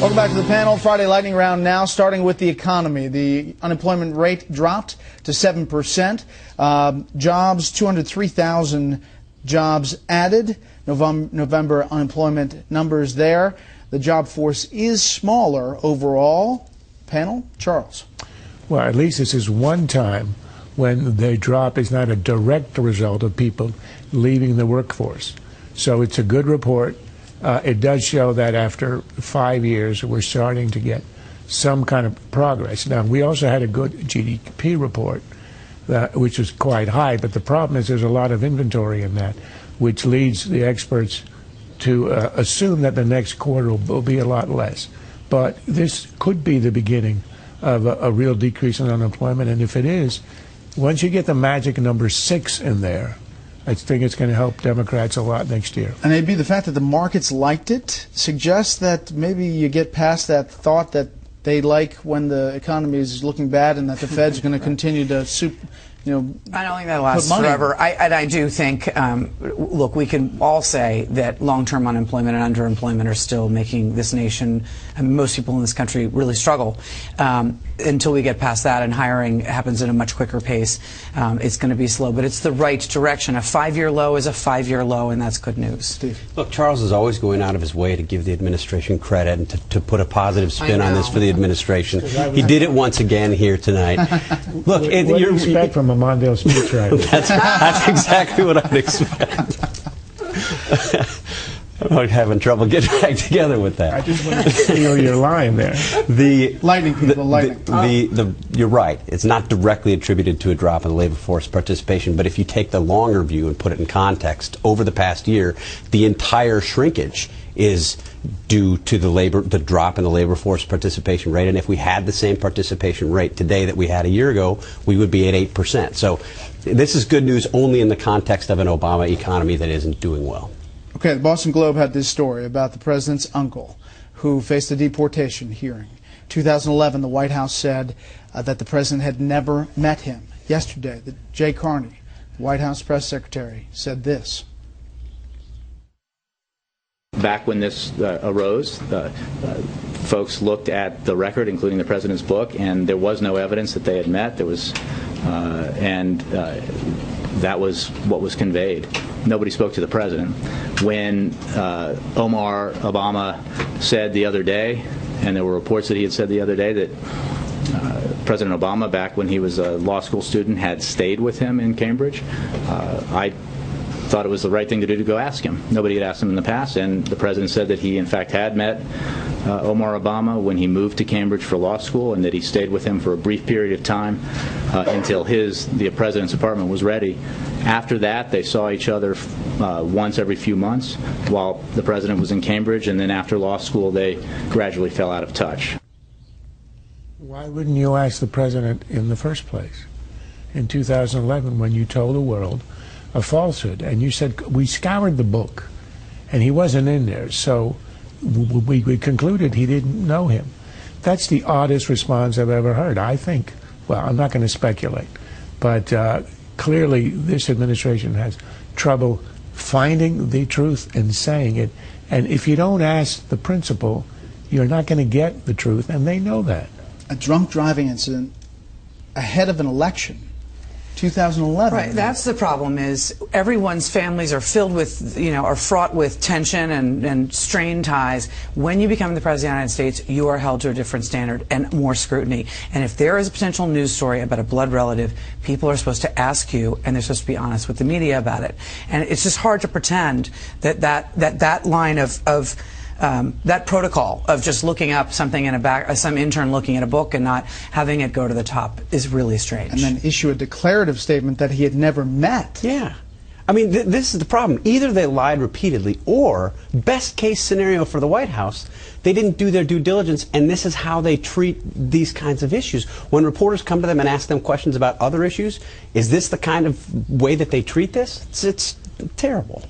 Welcome back to the panel. Friday lightning round now, starting with the economy. The unemployment rate dropped to 7%. Jobs, 203,000 jobs added. November unemployment numbers there. The job force is smaller overall. Panel, Charles. Well, at least this is one time when the drop is not a direct result of people leaving the workforce. So it's a good report. It does show that after 5 years, we're starting to get some kind of progress. Now, we also had a good GDP report, which was quite high, but the problem is there's a lot of inventory in that, which leads the experts to assume that the next quarter will be a lot less. But this could be the beginning of a real decrease in unemployment, and if it is, once you get the magic number 6 in there, I think it's going to help Democrats a lot next year. And maybe the fact that the markets liked it suggests that maybe you get past that thought that they like when the economy is looking bad and that the Fed's going to continue to I don't think that lasts forever. I do think, look, we can all say that long-term unemployment and underemployment are still making this nation, and most people in this country, really struggle. Until we get past that and hiring happens at a much quicker pace, it's going to be slow. But it's the right direction. A 5-year low is a 5-year low, and that's good news. Steve. Look, Charles is always going out of his way to give the administration credit and to put a positive spin on this for the administration. He did it once again here tonight. Look, what do you expect from a Mondale speechwriter? That's exactly what I'd expect. I'm having trouble getting back together with that. I just want to steal your line there. Lightning, people, lightning. You're right. It's not directly attributed to a drop in the labor force participation, but if you take the longer view and put it in context, over the past year, the entire shrinkage is due to the drop in the labor force participation rate. And if we had the same participation rate today that we had a year ago, we would be at 8%. So this is good news only in the context of an Obama economy that isn't doing well. Okay, the Boston Globe had this story about the president's uncle who faced a deportation hearing. 2011, the White House said that the president had never met him. Yesterday, Jay Carney, the White House press secretary, said this. Back when this arose, folks looked at the record, including the president's book, and there was no evidence that they had met. There was, that was what was conveyed. Nobody spoke to the president. When Omar Obama said the other day, and there were reports that he had said the other day that President Obama, back when he was a law school student, had stayed with him in Cambridge, I thought it was the right thing to do to go ask him. Nobody had asked him in the past, and the president said that he in fact had met Omar Obama when he moved to Cambridge for law school, and that he stayed with him for a brief period of time until the president's apartment was ready. After that, they saw each other once every few months while the president was in Cambridge, and then after law school they gradually fell out of touch. Why wouldn't you ask the president in the first place in 2011 when you told the world a falsehood, and you said we scoured the book and he wasn't in there, so we concluded he didn't know him? That's the oddest response I've ever heard. I think, well, I'm not going to speculate, but clearly this administration has trouble finding the truth and saying it, and if you don't ask the principal, you're not going to get the truth, and they know that. A drunk driving incident ahead of an election. 2011. Right, that's the problem, is everyone's families are filled with, are fraught with tension and strained ties. When you become the President of the United States, you are held to a different standard and more scrutiny. And if there is a potential news story about a blood relative, people are supposed to ask you, and they're supposed to be honest with the media about it. And it's just hard to pretend that line of that protocol of just looking up something in some intern looking at a book and not having it go to the top is really strange. And then issue a declarative statement that he had never met. Yeah. I mean, this is the problem. Either they lied repeatedly, or, best case scenario for the White House, they didn't do their due diligence, and this is how they treat these kinds of issues. When reporters come to them and ask them questions about other issues, is this the kind of way that they treat this? It's terrible.